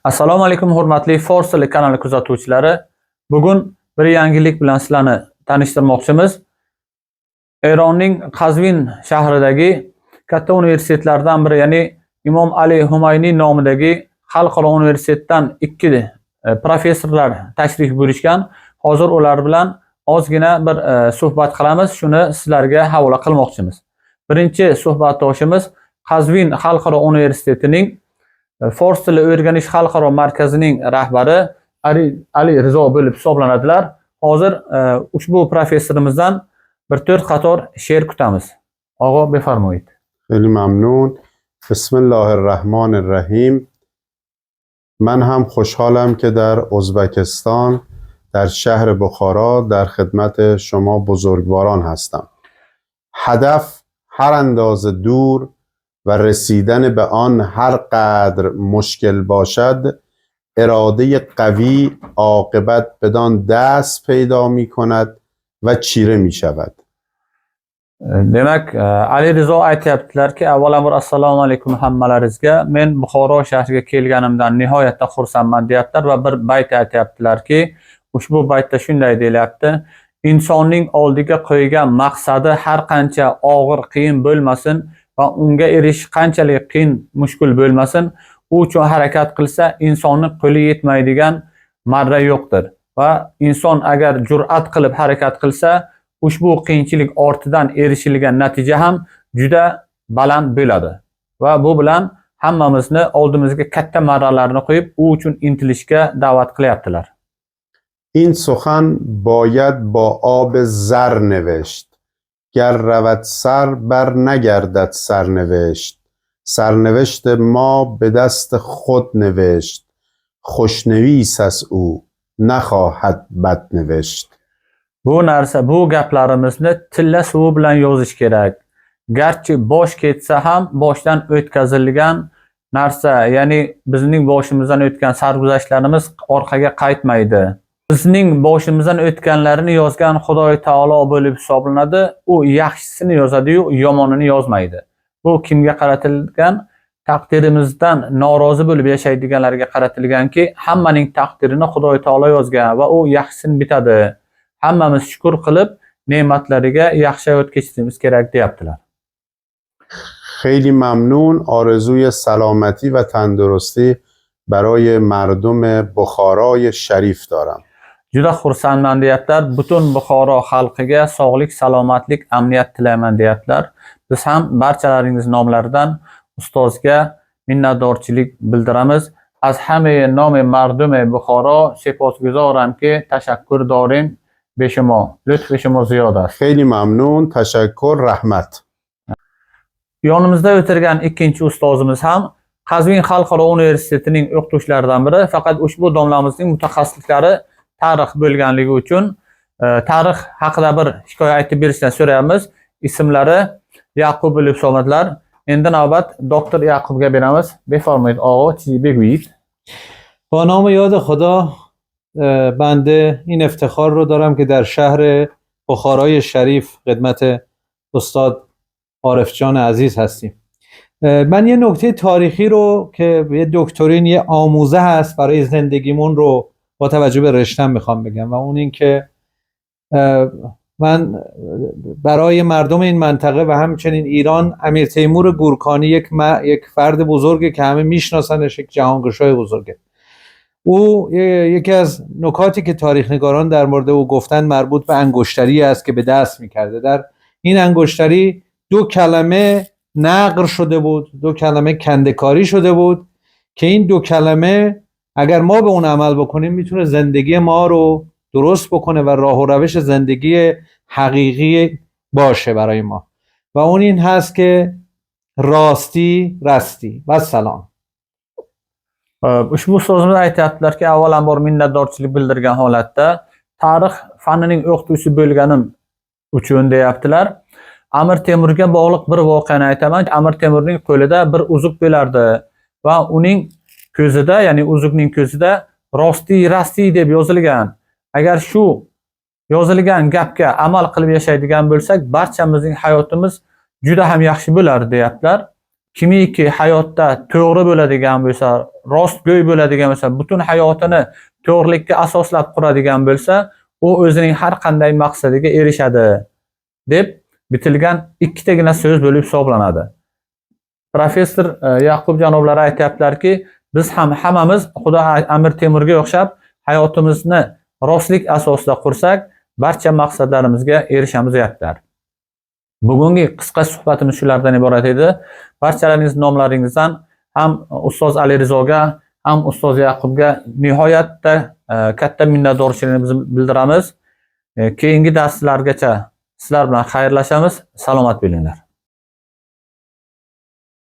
Assalomu alaykum hurmatli Fors tili kanali kuzatuvchilari. Bugun bir yangilik bilan sizlarni tanishtirmoqchimiz. Eronning Qazvin shahridagi katta universitetlardan biri, ya'ni Imom Ali Humayniy nomidagi xalqaro universitetdan ikki professorlar tashrif buyurishgan. Hozir ular bilan ozgina bir suhbat qilamiz. Shuni sizlarga havola qilmoqchimiz. Birinchi suhbatdoshimiz Qazvin xalqaro universitetining Fors tili o'rganish xalqaro markazining rahbari Ali Rizo bo'lib hisoblanadilar. Hozir ushbu professorimizdan bir 4 qator she'r kutamiz. Og'a befarmoyid. خیلی ممنون. بسم الله الرحمن الرحیم. من هم خوشحالم که در ازبکستان در شهر بخارا در خدمت شما بزرگواران هستم. هدف هر اندازه دور و رسیدن به آن هر قدر مشکل باشد، اراده قوی عاقبت بدان دست پیدا می کند و چیره می شود. Demak, Ali Rizo aytayaptilar-ki, avvalambor assalomu alaykum hammalaringizga. Men Buxoro shahriga kelganimdan nihoyatda xursandman deyaptilar va bir bayt aytayaptilar-ki, ushbu baytda shunday deyilyapti: insonning oldiga qo'ygan maqsadi har qancha og'ir, qiyin bo'lmasin va unga erishish qanchalik qiyin, mushkul bo'lmasin, u uchun harakat qilsa, insonning qo'li yetmaydigan marra yo'qdir. Va inson agar jur'at qilib harakat qilsa, ushbu qiyinchilik ortidan erishilgan natija ham juda baland bo'ladi. Va bu bilan hammamizni oldimizga katta marralarni qo'yib, u uchun intilishga da'vat qilyaptilar. این سخن باید با آب زر نوشت، گر رود سر بر نگردد سرنوشت. سرنوشت ما به دست خود نوشت، خوشنویس از او نخواهد بد نوشت. Bu narsa, bu gaplarimizni tilla suvi bilan yozish kerak. Garchi bosh ketsa ham boshdan o'tkazilgan narsa, ya'ni bizning boshimizdan o'tgan sarguzashtlarimiz orqaga qaytmaydi. Bizning boshimizdan o'tganlarini yozgan Xudoy taolo bo'lib hisoblanadi. U yaxshisini yozadi-yu, yomonini yozmaydi. Bu kimga qaratilgan? Taqdirimizdan norozi bo'lib yashaydiganlarga qaratilganki, hammaning taqdirini Xudoy taolo yozgan va u yaxshisini bitadi. Hammamiz shukr qilib, ne'matlariga yaxshi hayot kechirishimiz kerak deyaptilar. خیلی ممنون. آرزوی سلامتی و تندرستی برای مردم بخارای شریف دارم. Juda xursandman deyaptilar. Butun Buxoro xalqiga sog'lik, salomatlik, amniyat tilayman deyaptilar. Biz ham barchalaringiz nomlaridan ustozga minnatdorchilik bildiramiz. Az hamma nomi mardum Buxoro sepasguzoramki tashakkur dorim به شما. لطف شما زیاد است. خیلی ممنون. تشکر. رحمت. Yonimizda o'tirgan ikkinchi ustozimiz ham Qazvin xalqaro universitetining o'qituvchilaridan biri. Faqat ushbu domlamizning mutaxassisliklari tarix bo'lganligi uchun tarix haqida bir hikoya aytib berishdan so'raymiz. Ismlari Yaqub bo'lib hisoblanadilar. Endi navbat doktor Yaqubga beramiz. Befarmoyid og'a, چیزی بگویید. با نام یاد خدا، بنده این افتخار رو دارم که در شهر بخارای شریف خدمت استاد عارف جان عزیز هستیم. من یه نکته تاریخی رو که یه دکترین، یه آموزه هست برای زندگیمون رو با توجه به رشتم میخوام بگم و اون این که من برای مردم این منطقه و همچنین ایران امیر تیمور گورکانی یک فرد بزرگه که همه میشناسنش، یک جهانگشای بزرگه. او یکی از نکاتی که تاریخ نگاران در مورد او گفتن مربوط به انگشتری است که به دست میکرده. در این انگشتری 2 کلمه نقر شده بود، 2 کلمه کنده‌کاری شده بود که این 2 کلمه اگر ما به اون عمل بکنیم میتونه زندگی ما رو درست بکنه و راه و روش زندگی حقیقی باشه برای ما. و اون این هست که راستی راستی و سلام. Ushbu so'zimiz aytayaptilar-ki, avvalambor minnatdorchilik bildirgan holatda tarix fanining o'qituvchisi bo'lganim uchun deyaptilar. Amir Temurga bog'liq bir voqeani aytaman. Amir Temurning qo'lida bir uzuk bo'lardi va uning ko'zida, ya'ni uzukning ko'zida rosti deb yozilgan. Agar shu yozilgan gapga amal qilib yashaydigan bo'lsak, barchamizning hayotimiz juda ham yaxshi bo'lar deyaptilar. kimiki hayotda to'g'ri bo'ladigan bo'lsa, rostgo'y bo'ladigan bo'lsa, butun hayotini to'g'rilikka asoslab quradigan bo'lsa, u o'zining har qanday maqsadiga erishadi deb bitilgan ikkitagina so'z bo'lib hisoblanadi. Professor Yaqub janoblari aytayaptilarki, biz ham hammamiz Xudo Amir Temurga o'xshab hayotimizni rostlik asosida qursak, barcha maqsadlarimizga erishamiz deyaptilar. Bugungi qisqa suhbatimiz shulardan iborat edi. Barchalaringiz nomlaringizdan ham ustoz Ali Rizoga, ham ustoz Yaqubga nihoyatda katta minnatdorchiligimizni bildiramiz. Keyingi darslargacha sizlar bilan xayrlashamiz. Salomat bo'linglar.